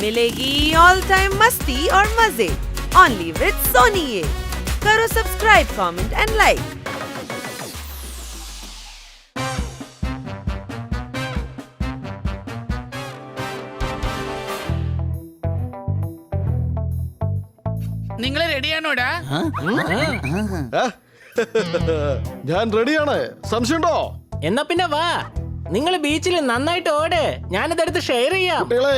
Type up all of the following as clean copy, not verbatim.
मिलेगी all time मस्ती और मजे ओनली विद सोनी ये। करो सब्सक्राइब, कमेंट एंड लाइक। നിങ്ങൾ റെഡിയാണോടാ? ഞാൻ റെഡിയാണ്. സംശയമുണ്ടോ? എന്നാ പിന്നെ വാ, നിങ്ങൾ ബീച്ചിൽ നന്നായിട്ട് ഓട്, ഞാനിതെടുത്ത് ഷെയർ ചെയ്യാം. കുട്ടികളെ,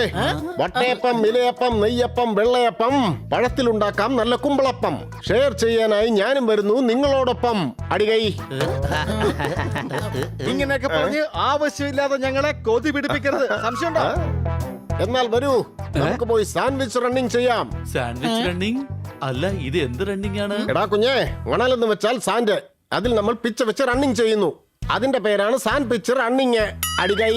വട്ടയപ്പം, ഇലയപ്പം, നെയ്യപ്പം, വെള്ളയപ്പം, പഴത്തിലുണ്ടാക്കാം നല്ല കുമ്പളപ്പം. ഷെയർ ചെയ്യാനായി ഞാനും വരുന്നു നിങ്ങളോടൊപ്പം. അടികൈ. ഇങ്ങനെയൊക്കെ പറഞ്ഞ് ആവശ്യമില്ലാതെ ഞങ്ങളെ കൊതി പിടിപ്പിക്കരുത്. സംശയമുണ്ടോ? എന്നാൽ വരൂ, നമുക്ക് പോയി സാൻഡ്വിച്ച് റണ്ണിങ് ചെയ്യാം. സാൻഡ്വിച്ച് റണ്ണിങ് അല്ല, ഇത് എന്ത് റണ്ണിങ് ആണ്? എടാ കുഞ്ഞെ, മണലെന്ന് വെച്ചാൽ സാൻഡ്, അതിൽ നമ്മൾ പിച്ച വെച്ച് റണ്ണിങ് ചെയ്യുന്നു. അതിന്റെ പേരാണ് സാൻഡ് പിച്ച് റണ്ണിങ്. അടികൈ.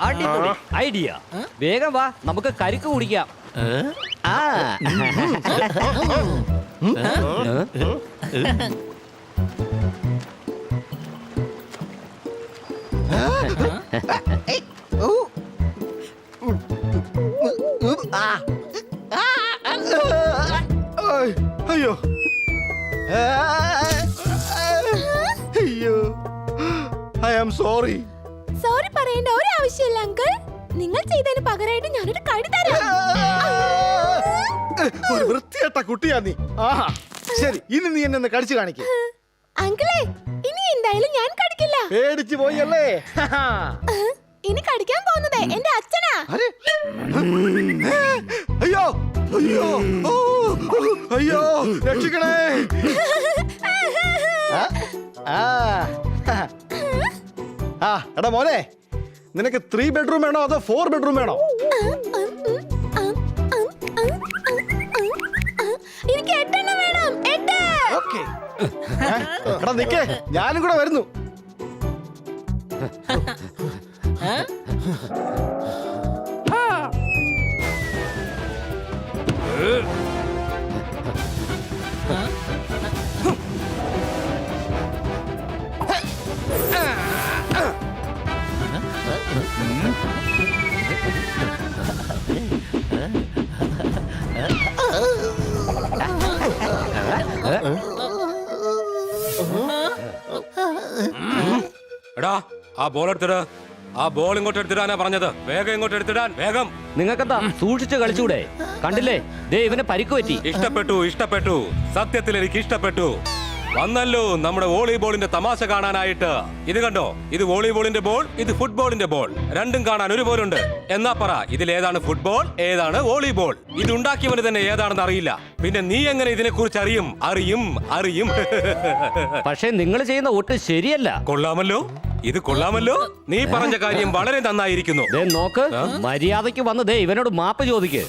അടിപൊളി ഐഡിയ. വേഗം വാ, നമുക്ക് കരിക്ക് കുടിക്കാം. ആ അയ്യോ അയ്യോ, ഐ ആം സോറി. സോറി പറയേണ്ട ഒരു ആവശ്യമില്ല അങ്കിൾ. നിങ്ങൾ ചെയ്തതിന് പകരമായിട്ട് ഞാനൊരു കടി തരാം. ഒരു വൃത്തികെട്ട കുട്ടിയാ നീ. ആഹാ, ശരി, ഇനി നീ എന്നെ ഒന്ന് കടിച്ചു കാണിക്കേ. അങ്കിളെ, ഇനി എന്തായാലും ഞാൻ കടിക്കില്ല. പേടിച്ചു പോയല്ലേ? ഇനി കടിക്കാൻ പോകുന്നത് എന്റെ അച്ഛനാ. അരെ, അയ്യോ അയ്യോ, ഓ, അയ്യോ, രക്ഷിക്കണേ. ആ, എടാ മോനെ, നിനക്ക് 3 ബെഡ്റൂം വേണോ അതോ 4 ബെഡ്റൂം വേണോ? എനിക്ക് 8 എണ്ണം വേണം. 8. ഓക്കേ. എടാ നിക്കേ, ഞാനും കൂടെ വരുന്നു. എടാ, ആ ബോൾ എടുത്തിട്. ആ ബോൾ ഇങ്ങോട്ട് എടുത്തിടാനാ പറഞ്ഞത്. വേഗം ഇങ്ങോട്ട് എടുത്തിടാൻ, വേഗം. നിങ്ങൾക്കെന്താ സൂക്ഷിച്ച് കളിച്ചൂടെ? കണ്ടില്ലേ, ദേ ഇവന് പരിക്ക് പറ്റി. ഇഷ്ടപ്പെട്ടു. സത്യത്തിൽ എനിക്ക് ഇഷ്ടപ്പെട്ടു. വന്നല്ലോ നമ്മുടെ വോളിബോളിന്റെ തമാശ കാണാനായിട്ട്. ഇത് കണ്ടോ, ഇത് വോളിബോളിന്റെ ബോൾ, ഇത് ഫുട്ബോളിന്റെ ബോൾ. രണ്ടും കാണാൻ ഒരുപോലുണ്ട്. എന്നാ പറ, ഇതിലേതാണ് ഫുട്ബോൾ, ഏതാണ് വോളിബോൾ? ഇത് ഉണ്ടാക്കിയവന് തന്നെ ഏതാണെന്ന് അറിയില്ല. പിന്നെ നീ എങ്ങനെ ഇതിനെ കുറിച്ച് അറിയും? പക്ഷെ നിങ്ങൾ ചെയ്യുന്ന ഒട്ടും ശരിയല്ല. കൊള്ളാമല്ലോ, ഇത് കൊള്ളാമല്ലോ. നീ പറഞ്ഞ കാര്യം വളരെ നന്നായിരിക്കുന്നു. ദേ നോക്ക്, മര്യാദയ്ക്ക് വന്ന് ദേ ഇവനോട് മാപ്പ് ചോദിക്ക്.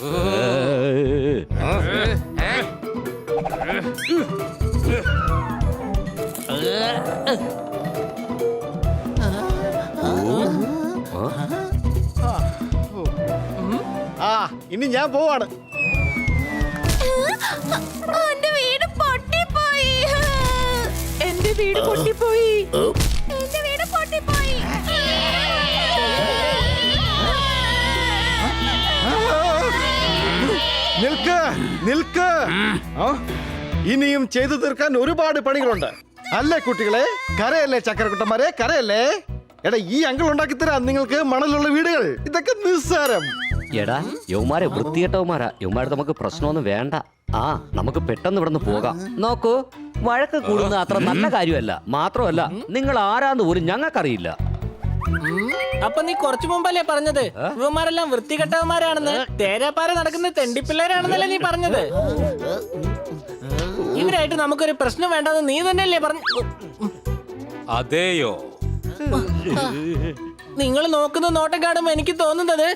ആ, ഇനി ഞാൻ പോവാണ്. എന്റെ വീട് പൊട്ടിപ്പോയി. എന്റെ വീട് പൊട്ടിപ്പോയി. എന്റെ വീട് പൊട്ടിപ്പോയി. നിൽക്ക്. ആ, ഇനിയും ചെയ്തു തീർക്കാൻ ഒരുപാട് പണികളുണ്ട്. അല്ലേ കുട്ടികളെ? കരയല്ലേ ചക്കരക്കുട്ടന്മാരെ, കരയല്ലേ? എടാ, ഈ അങ്കിൾ ഉണ്ടാക്കി തരാം നിങ്ങൾക്ക് മണലുള്ള വീടുകൾ. ഇതൊക്കെ നിസ്സാരം. എടാ, യൗമാരെ വൃത്തികെട്ടവന്മാരാ. യൗമാരെ നമുക്ക് പ്രശ്നമൊന്നും വേണ്ട. ആ, നമുക്ക് പെട്ടെന്ന് ഇവിടുന്ന് പോകാം. നോക്കൂ, വഴക്ക് കൂടുന്നത് അത്ര നല്ല കാര്യമല്ല. മാത്രമല്ല, നിങ്ങൾ ആരാന്ന് പോലും ഞങ്ങൾക്കറിയില്ല. അപ്പൊ നീ കുറച്ചു മുമ്പല്ലേ പറഞ്ഞത് ഇവന്മാരെല്ലാം വൃത്തികെട്ടവന്മാരാണെന്ന്? തേരാപ്പാര നടക്കുന്ന തെണ്ടിപ്പിള്ളേരാണെന്നല്ലേ നീ പറഞ്ഞത്? ഇവരായിട്ട് നമുക്കൊരു പ്രശ്നം വേണ്ടെന്ന് നീ തന്നെയല്ലേ പറഞ്ഞു? അതെയോ? നിങ്ങൾ നോക്കുന്ന നോട്ടം കാണുമ്പോ എനിക്ക് തോന്നുന്നത്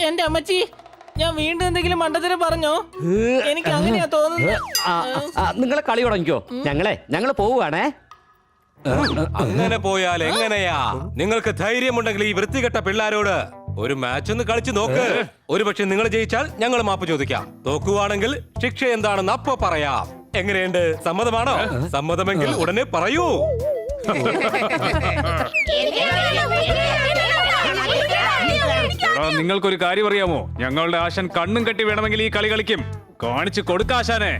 എന്റെ അമ്മച്ചി, ഞാൻ വീണ്ടും എന്തെങ്കിലും മണ്ടത്തരം പറഞ്ഞോ? എനിക്ക് അങ്ങനെയാ തോന്നുന്നത്. നിങ്ങളെ കളി തുടങ്ങിക്കോ. ഞങ്ങള് പോവുകയാണേ. അങ്ങനെ പോയാൽ എങ്ങനെയാ? നിങ്ങൾക്ക് ധൈര്യമുണ്ടെങ്കിൽ ഈ വൃത്തികെട്ട പിള്ളാരോട് ഒരു മാച്ച് ഒന്ന് കളിച്ചു നോക്ക്. ഒരു പക്ഷെ നിങ്ങൾ ജയിച്ചാൽ ഞങ്ങൾ മാപ്പ് ചോദിക്കാം. തോക്കുവാണെങ്കിൽ ശിക്ഷ എന്താണെന്ന് അപ്പൊ പറയാം. എങ്ങനെയുണ്ട്? സമ്മതമാണോ? സമ്മതമെങ്കിൽ ഉടനെ പറയൂ. നിങ്ങൾക്കൊരു കാര്യം അറിയാമോ? ഞങ്ങളുടെ ആശാൻ കണ്ണും കെട്ടി വേണമെങ്കിൽ ഈ കളി കളിക്കും. കാണിച്ചു കൊടുക്ക ആശാനെ.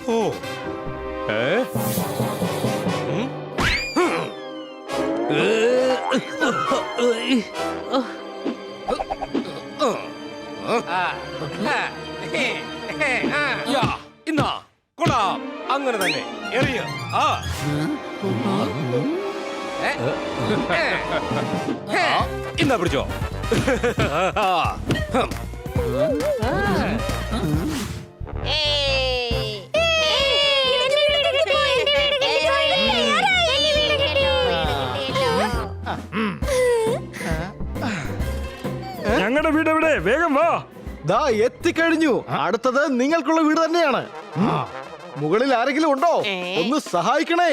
ഓ ഇന്നാ കൊള്ളാം. അങ്ങനെ തന്നെ എറിയ. ഇന്നാ പിടിച്ചോ. ഞങ്ങളുടെ വീട് എവിടെ? വേഗം വാ. ദാ എത്തിക്കഴിഞ്ഞു. അടുത്തത് നിങ്ങൾക്കുള്ള വീട് തന്നെയാണ്. മുകളിൽ ആരെങ്കിലും ഉണ്ടോ? ഒന്ന് സഹായിക്കണേ.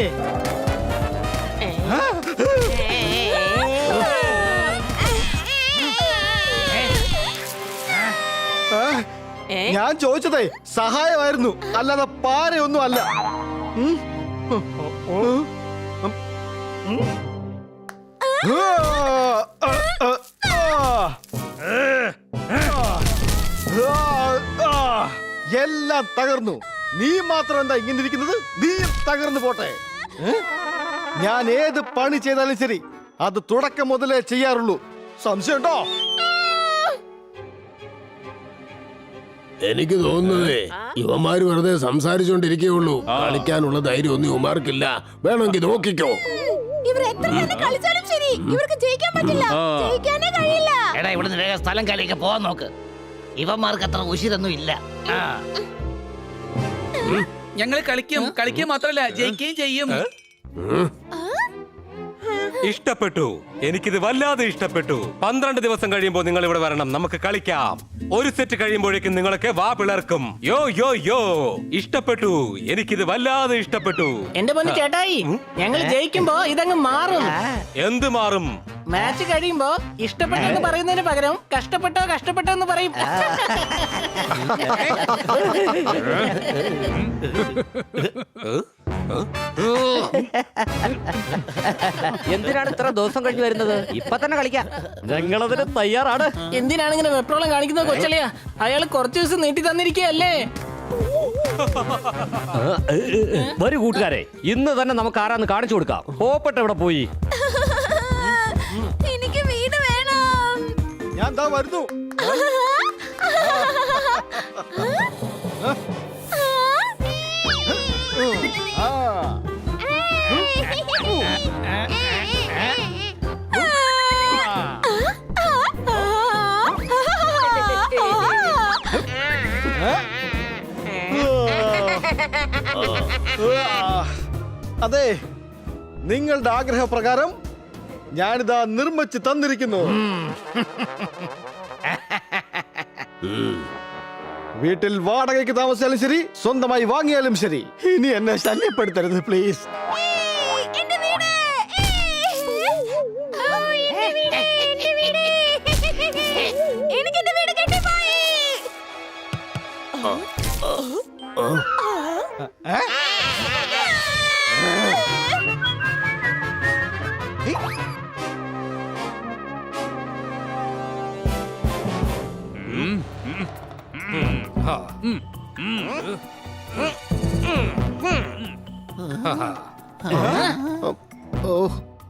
ഞാൻ ചോദിച്ചതേ സഹായമായിരുന്നു, അല്ലാതെ പാരയൊന്നും അല്ല. എല്ലാം തകർന്നു. നീ മാത്രം എന്താ ഇങ്ങനെ ഇരിക്കുന്നത്? നീ തകർന്നു പോട്ടെ. ഞാൻ ഏത് പണി ചെയ്താലും ശരി, അത് തുടക്കം മുതലേ ചെയ്യാറുള്ളൂ. സംശയമുണ്ടോ? എനിക്ക് തോന്നുന്നതേ യുവമാര് വെറുതെ സംസാരിച്ചോണ്ടിരിക്കുകയുള്ളൂ. കളിക്കാനുള്ള ധൈര്യം ഒന്നും യുവമാർക്കില്ല. വേണമെങ്കിൽ നോക്കിക്കോ. ഇവർ എത്ര നേരം കളിച്ചാലും ശരി, ഇവർക്ക് ജയിക്കാൻ പറ്റില്ല. ജയിക്കാനേ കഴിയില്ല. എടാ, ഇവിടുന്ന് വേഗം സ്ഥലം കാലിയൊക്കെ പോവാൻ നോക്ക്. ഇവന്മാർക്ക് അത്ര ഉശിരൊന്നും ഇല്ല. ഞങ്ങൾ കളിക്കുക മാത്രല്ല ജയിക്കുകയും ചെയ്യും. ഇഷ്ടപ്പെട്ടു. എനിക്കിത് വല്ലാതെ ഇഷ്ടപ്പെട്ടു. 12 ദിവസം കഴിയുമ്പോൾ നിങ്ങൾ ഇവിടെ വരണം. നമുക്ക് കളിക്കാം. ഒരു സെറ്റ് കഴിയുമ്പോഴേക്കും നിങ്ങളൊക്കെ വാ പിളർക്കും. യോ യോ യോ. ഇഷ്ടപ്പെട്ടു. എനിക്കിത് വല്ലാതെ ഇഷ്ടപ്പെട്ടു. എന്റെ പൊന്നു ചേട്ടായി, ഞങ്ങൾ ജയിക്കുമ്പോ ഇതങ്ങ് മാറും. എന്ത് മാറും? മാച്ച് കഴിയുമ്പോ ഇഷ്ടപ്പെട്ടെന്ന് പറയുന്നതിന് പകരം കഷ്ടപ്പെട്ടോ എന്ന് പറയും. എന്തിനാണ് ഇത്ര ദിവസം കഴിഞ്ഞ് വരുന്നത്? ഇപ്പൊ തന്നെ കളിക്കാം. ഞങ്ങളതിന് തയ്യാറാണ്. എന്തിനാണ് ഇങ്ങനെ വെപ്രോളം കാണിക്കുന്നത് കൊച്ചളിയാ? അയാൾ കുറച്ചു ദിവസം നീട്ടി തന്നിരിക്കുകയല്ലേ? വരൂ കൂട്ടുകാരെ, ഇന്ന് തന്നെ നമുക്ക് ആരാന്ന് കാണിച്ചു കൊടുക്കാം. പോപ്പട്ട് എവിടെ പോയി? എനിക്ക് വീട് വേണം. ഞാൻ ദാ വരുന്നു. അതെ, നിങ്ങളുടെ ആഗ്രഹപ്രകാരം ഞാനിതാ നിർമ്മിച്ച് തന്നിരിക്കുന്നു. വീട്ടിൽ വാടകയ്ക്ക് താമസിച്ചാലും ശരി, സ്വന്തമായി വാങ്ങിയാലും ശരി, ഇനി എന്നെ ശല്യപ്പെടുത്തരുത് പ്ലീസ്. എന്റെ വീട്. എനിക്ക് എന്റെ വീട് കിട്ടിപ്പോയി.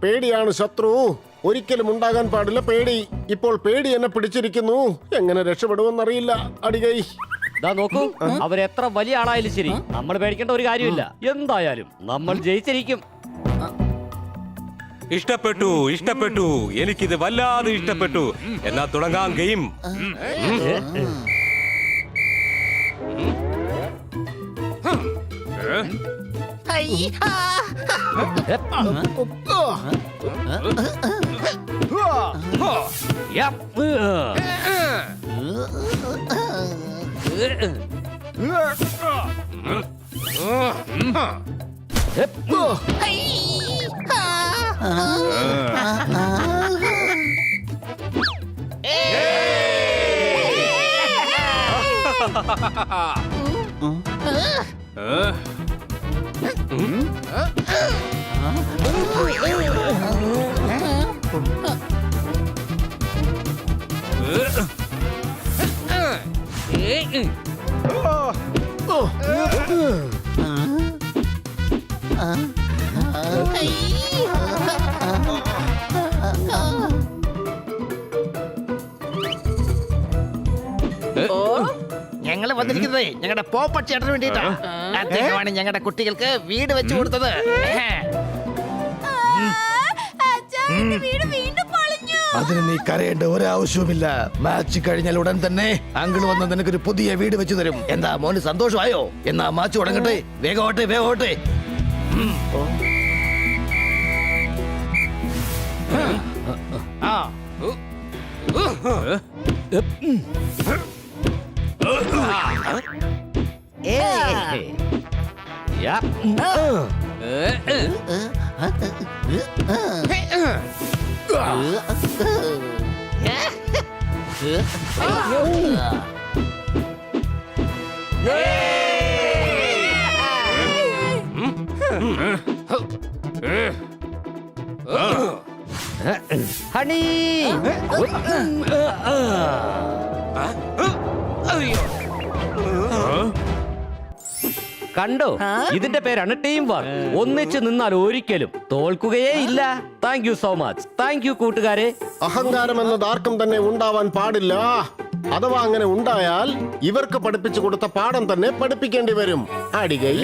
പേടിയാണ് ശത്രു. ഒരിക്കലും ഉണ്ടാകാൻ പാടില്ല പേടി. ഇപ്പോൾ പേടി എന്നെ പിടിച്ചിരിക്കുന്നു. എങ്ങനെ രക്ഷപ്പെടുമെന്നറിയില്ല. അടികൈ ദാ നോക്കൂ, അവരെത്ര വലിയ ആളായാലും ശരി, നമ്മൾ പേടിക്കേണ്ട ഒരു കാര്യമില്ല. എന്തായാലും നമ്മൾ ജയിച്ചിരിക്കും. ഇഷ്ടപ്പെട്ടു. ഇഷ്ടപ്പെട്ടു. എനിക്കിത് വല്ലാതെ ഇഷ്ടപ്പെട്ടു. എന്നാ തുടങ്ങാം ഗെയിം. ഞങ്ങൾ വന്നിരിക്കുന്നത് ഞങ്ങളുടെ പോപ്പ ചേട്ടന് വേണ്ടിയിട്ടാ. അദ്ദേഹമാണ് ഞങ്ങളുടെ കുട്ടികൾക്ക് വീട് വെച്ചു കൊടുത്തത്. വീട് വീണ്ടും പൊളിഞ്ഞു. അതിന് നീ കരയേണ്ട ഒരാവശ്യവുമില്ല. മാച്ച് കഴിഞ്ഞാൽ ഉടൻ തന്നെ അങ്കിൾ വന്ന് നിനക്കൊരു പുതിയ വീട് വെച്ചു തരും. എന്താ മോന് സന്തോഷമായോ? എന്നാ മാച്ച് തുടങ്ങട്ടെ. വേഗോട്ടെ വേഗോട്ടെ. ഹണി കണ്ടോ, ഇതിന്റെ പേരാണ് ടീം വർക്ക്. ഒന്നിച്ച് നിന്നാൽ ഒരിക്കലും തോൽക്കുകയേ ഇല്ല. Thank you so much. Thank you കൂട്ടുകാരെ. അഹങ്കാരം എന്നത് ആർക്കും തന്നെ ഉണ്ടാവാൻ പാടില്ല. അഥവാ അങ്ങനെ ഉണ്ടായാൽ ഇവർക്ക് പഠിപ്പിച്ചു കൊടുത്ത പാഠം തന്നെ പഠിപ്പിക്കേണ്ടി വരും. അടികൈ